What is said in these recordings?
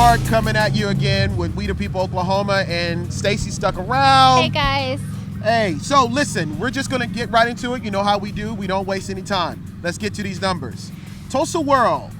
Marq coming at you again with We the People Oklahoma, and Stacy stuck around. Hey guys. Hey, so listen, we're just gonna get right into it. You know how we do. We don't waste any time. Let's get to these numbers. Tulsa World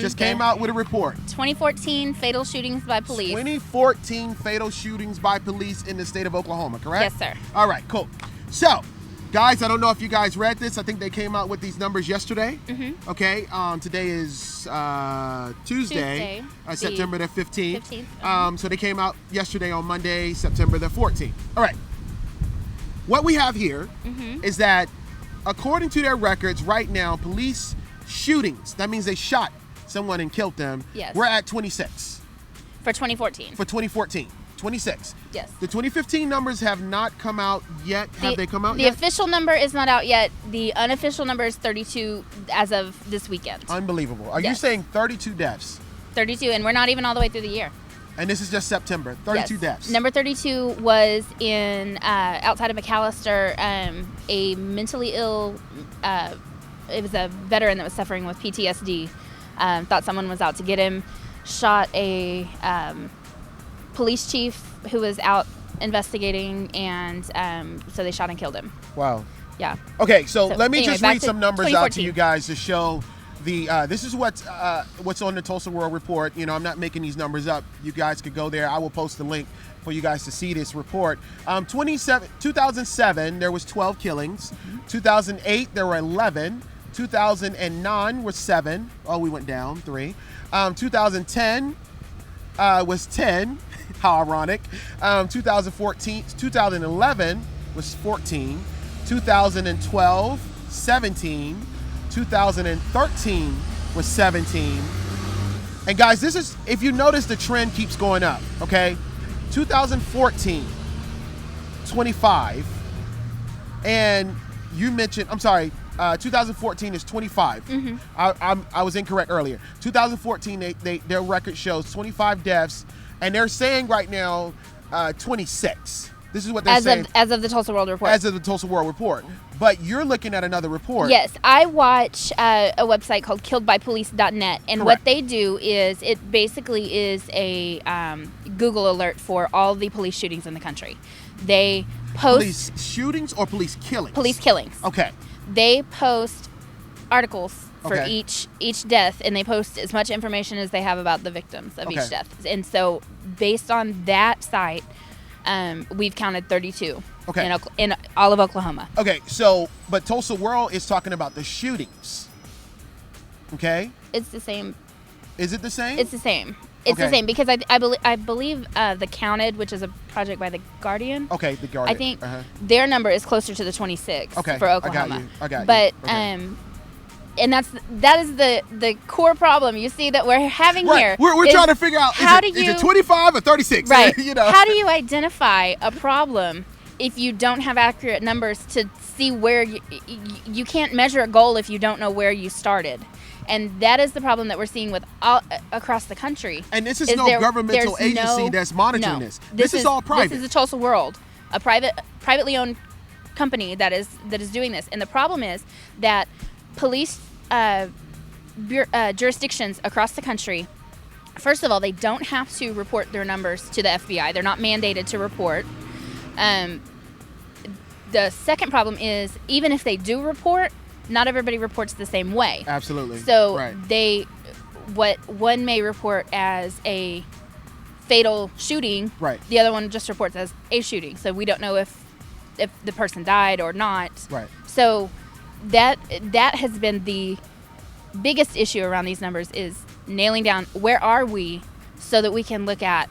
just came out with a report. 2014 fatal shootings by police. 2014 fatal shootings by police in the state of Oklahoma, correct? Yes, sir. All right, cool. So, guys, I don't know if you guys read this. I think they came out with these numbers yesterday. Okay, today is Tuesday, September the 15th. So they came out yesterday on Monday, September the 14th. All right. What we have here is that, according to their records, right now, police shootings, that means they shot someone and killed them, yes, we're at 26. For 2014. For 2014. 26. Yes. The 2015 numbers have not come out yet. Have they come out yet? The official number is not out yet. The unofficial number is 32 as of this weekend. Unbelievable. Are you saying 32 deaths? 32, and we're not even all the way through the year. And this is just September. 32 deaths. Number 32 was in outside of McAllister. A mentally ill, it was a veteran that was suffering with PTSD. Thought someone was out to get him. Shot a police chief who was out investigating, and so they shot and killed him. Wow. Yeah. Okay, so let me just read some numbers out to 2014. you guys to show the this is what's on the Tulsa World report. You know, I'm not making these numbers up. You guys could go there. I will post the link for you guys to see this report. 2007 there was 12 killings. 2008 there were 11. 2009 was 7. Oh, we went down 3. 2010 was 10. How ironic. 2011 was 14. 2012 17. 2013 was 17. And guys, this is, if you notice, the trend keeps going up. Okay, 2014 25, and you mentioned, I'm sorry, 2014 is 25. I was incorrect earlier. 2014 their record shows 25 deaths, and they're saying right now 26. This is what they're saying. As of the Tulsa World report. As of the Tulsa World report. But you're looking at another report. Yes, I watch a website called killedbypolice.net, and what they do is it basically is a Google alert for all the police shootings in the country. They post police shootings or police killings? Police killings. Okay. They post articles for each death, and they post as much information as they have about the victims of each death. And so, based on that site, we've counted 32 in all of Oklahoma. Okay, so, but Tulsa World is talking about the shootings. Okay? It's the same. Is it the same? It's the same. It's the same because I believe the Counted, which is a project by The Guardian. Okay, The Guardian. I think their number is closer to the 26 for Oklahoma. I got you. But and that is the core problem you see that we're having here. We're trying to figure out, is it 25 or 36? Right. You know. How do you identify a problem if you don't have accurate numbers to see where you can't measure a goal if you don't know where you started? And that is the problem that we're seeing with all across the country. And this is no governmental agency that's monitoring this. This is all private. This is the Tulsa World, a privately owned company that is doing this. And the problem is that police jurisdictions across the country, first of all, they don't have to report their numbers to the FBI. They're not mandated to report. The second problem is, even if they do report, not everybody reports the same way. Absolutely. So what one may report as a fatal shooting, the other one just reports as a shooting. So we don't know if the person died or not. Right. So that has been the biggest issue around these numbers, is nailing down where are we so that we can look at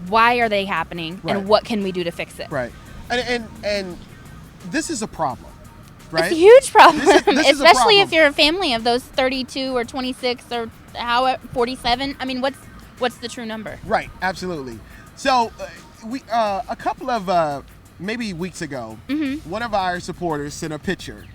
why are they happening and what can we do to fix it. Right. And this is a problem. Right? It's a huge problem, this especially if you're a family of those 32 or 26 or 47. I mean, what's the true number? Right, absolutely. So we a couple of maybe weeks ago, one of our supporters sent a picture,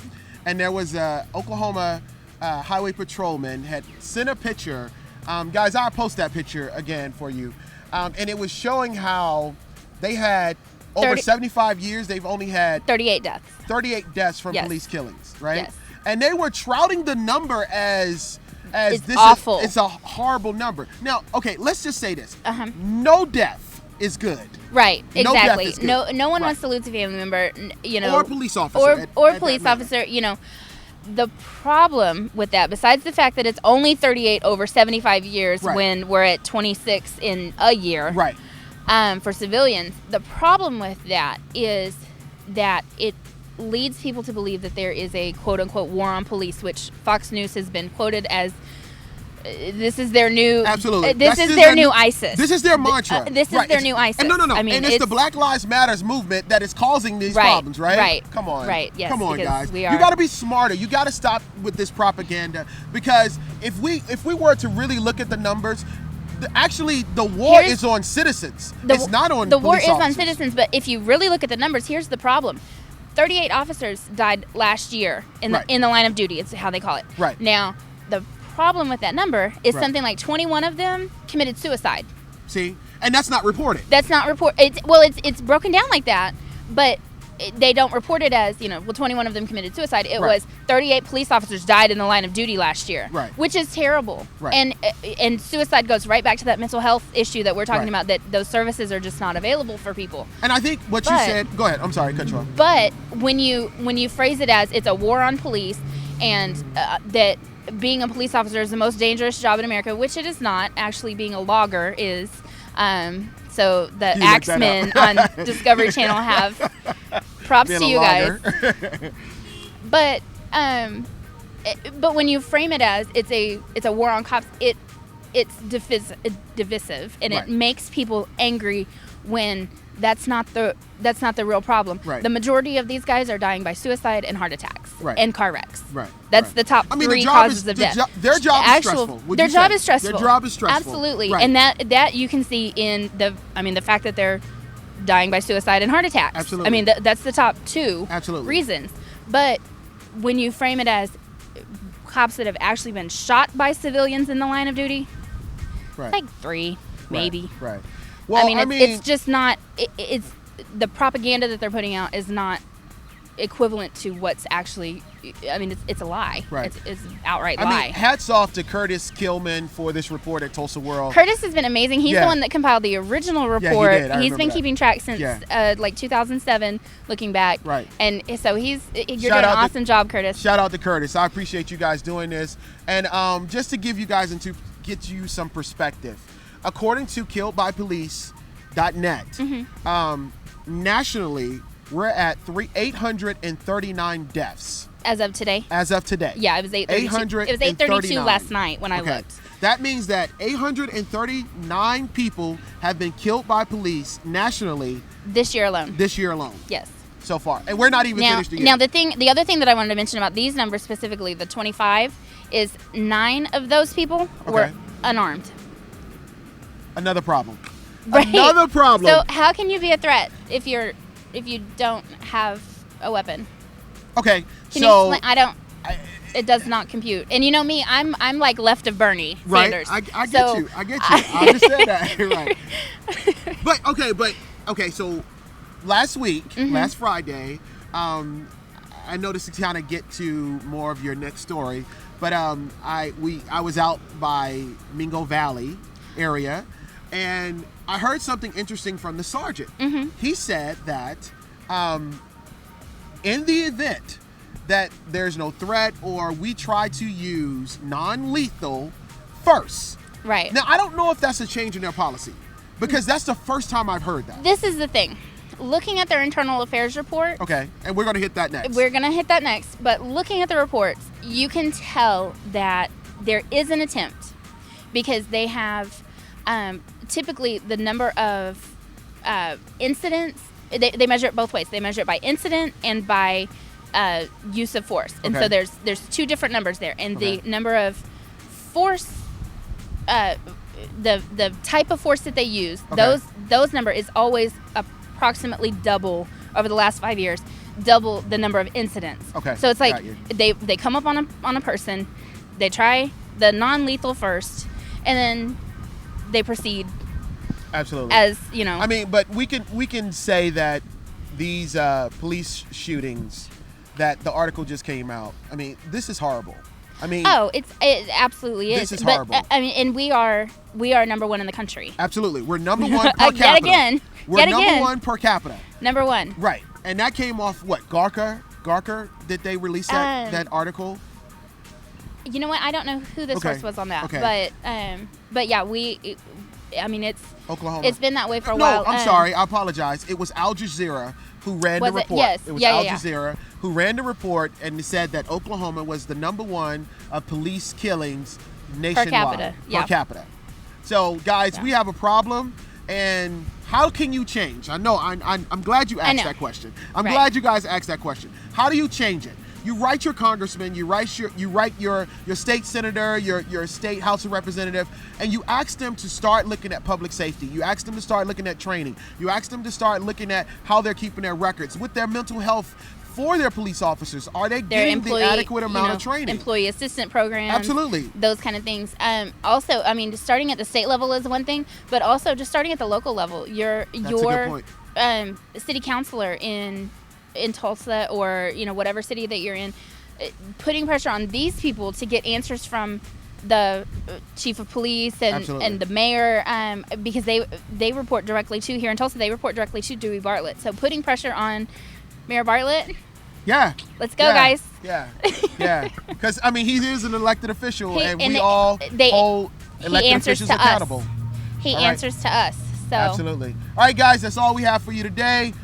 and there was a Oklahoma highway patrolman had sent a picture. Guys, I'll post that picture again for you, and it was showing how they had over 75 years, they've only had 38 deaths. 38 deaths from police killings, right? Yes. And they were touting the number as as it's this awful. it's a horrible number. Now, okay, let's just say this. Uh-huh. No death is good. Right, No death exactly. is good. No one Right. wants to lose a family member, you know, Or a police officer. or at police that matter. officer, you know. The problem with that, besides the fact that it's only 38 over 75 years Right. when we're at 26 in a year, Right. for civilians, the problem with that is that it leads people to believe that there is a quote-unquote war on police, which Fox News has been quoted as this is their new Absolutely. this is their new ISIS. This is their mantra. This is Right. their new ISIS. And no. I mean, and it's the Black Lives Matters movement that is causing these Right, problems, right? right, Come on. right, yes, Come on, because guys. we You are- got to be smarter. You got to stop with this propaganda, because if we were to really look at the numbers, actually the war Here's- is on citizens. The- It's not on the war police is on officers. citizens, but if you really look at the numbers, here's the problem: 38 officers died last year in the Right. in the line of duty. It's how they call it. Right. Now, the problem with that number is Right. something like 21 of them committed suicide. See? And that's not reported. That's not it's broken down like that, but they don't report it as, you know, well, 21 of them committed suicide. It Right. was 38 police officers died in the line of duty last year, Right. which is terrible. Right. And suicide goes right back to that mental health issue that we're talking Right. about, that those services are just not available for people. And I think what you But- said, go ahead. I'm sorry, cut you off. But when you phrase it as it's a war on police, and that being a police officer is the most dangerous job in America, which it is not. Actually, being a logger is. So the You looked that Axemen up. on Discovery Channel have props Being to a you guys. logger. But but when you frame it as it's a war on cops, it's divisive, and Right. it makes people angry when that's not the real problem. Right. The majority of these guys are dying by suicide and heart attacks Right. and car wrecks. Right. That's right. the top I mean, three the job causes is, of the death. their job is stressful. would Their you job say? is stressful. Their job is stressful. Absolutely. Right. And that you can see in the fact that they're dying by suicide and heart attacks. Absolutely. I mean, that's the top two Absolutely. reasons. But when you frame it as cops that have actually been shot by civilians in the line of duty, Right. like 3, maybe. Right. Well, I mean, it's just not. It's the propaganda that they're putting out is not equivalent to what's actually. I mean, it's a lie. Right. It's outright I lie. mean, hats off to Curtis Kilman for this report at Tulsa World. Curtis has been amazing. He's Yeah. the one that compiled the original he report. did. I He's remember been that. keeping track since Yeah. like 2007, looking back. Right. And so you're Shout doing an out to- awesome job, Curtis. Shout out to Curtis. I appreciate you guys doing this. And just to give you guys and to get you some perspective, according to killedbypolice.net, nationally, we're at 839 deaths As of today. as of today. Yeah, it was 8:32. It was 8:32 last night when I Okay. looked. That means that 839 people have been killed by police nationally This year alone. this year alone Yes. so far. And we're not even Now, finished the year. now the other thing that I wanted to mention about these numbers specifically, the 25, is 9 of those people were Okay. unarmed. Another problem. Right. Another problem. So how can you be a threat if you don't have a weapon? Okay, Can so you explain? It does not compute. And you know me, I'm like left of Bernie right, Sanders. I get So- you. I understand that. Right. But okay. So last week, Mm-hmm. last Friday, I noticed to kind of get to more of your next story. But I was out by Mingo Valley area, and I heard something interesting from the sergeant. Mm-hmm. He said that in the event that there's no threat or we try to use non-lethal first. Right. Now, I don't know if that's a change in their policy, because that's the first time I've heard that. This is the thing. Looking at their internal affairs report, Okay, and we're going to hit that next. we're going to hit that next, but looking at the reports, you can tell that there is an attempt, because they have typically the number of incidents, they measure it both ways. They measure it by incident and by use of force. And Okay. so there's 2 different numbers there. And Okay. the number of force, the type of force that they use, Okay. those number is always approximately double over the last 5 years, double the number of incidents. Okay, So it's like got you. they come up on a person, they try the non-lethal first, and then they proceed Absolutely. as, you know. I mean, but we can say that these police shootings, that the article just came out, I mean, this is horrible. I mean, it absolutely is. This is horrible. I mean, and we are number one in the country. Absolutely, we're number one per capita. Yet again. We're number one per capita. Number one. Right, and that came off what? Gawker? Did they release that article? You know what? I don't know who the source was on that. Okay. But yeah, it's Oklahoma. It's been that way for a while. No, I'm sorry. I apologize. It was Al Jazeera who ran the report. Yes. It was Al Jazeera who ran the report and said that Oklahoma was the number one of police killings nationwide. Per capita. So, guys, we have a problem, and how can you change? I know. I'm glad you asked that question. I'm glad you guys asked that question. How do you change it? You write your congressman, you write your state senator, your state House of Representative, and you ask them to start looking at public safety. You ask them to start looking at training. You ask them to start looking at how they're keeping their records with their mental health for their police officers. Are they getting the adequate amount of training? Employee assistant programs. Absolutely. Those kind of things. Also, I mean, starting at the state level is one thing, but also just starting at the local level. Your city councilor in Tulsa or whatever city that you're in, putting pressure on these people to get answers from the chief of police and the mayor, because they report directly to, here in Tulsa, they report directly to Dewey Bartlett. So putting pressure on Mayor Bartlett. Yeah. Let's go, guys. Yeah. Because I mean, he is an elected official, and we all hold elected officials accountable. He answers to us. So absolutely. All right, guys, that's all we have for you today.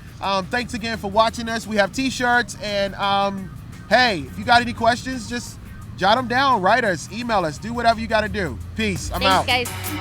Thanks again for watching us. We have t-shirts, and hey, if you got any questions, just jot them down, write us, email us, do whatever you got to do. Peace. I'm out. Thanks, guys.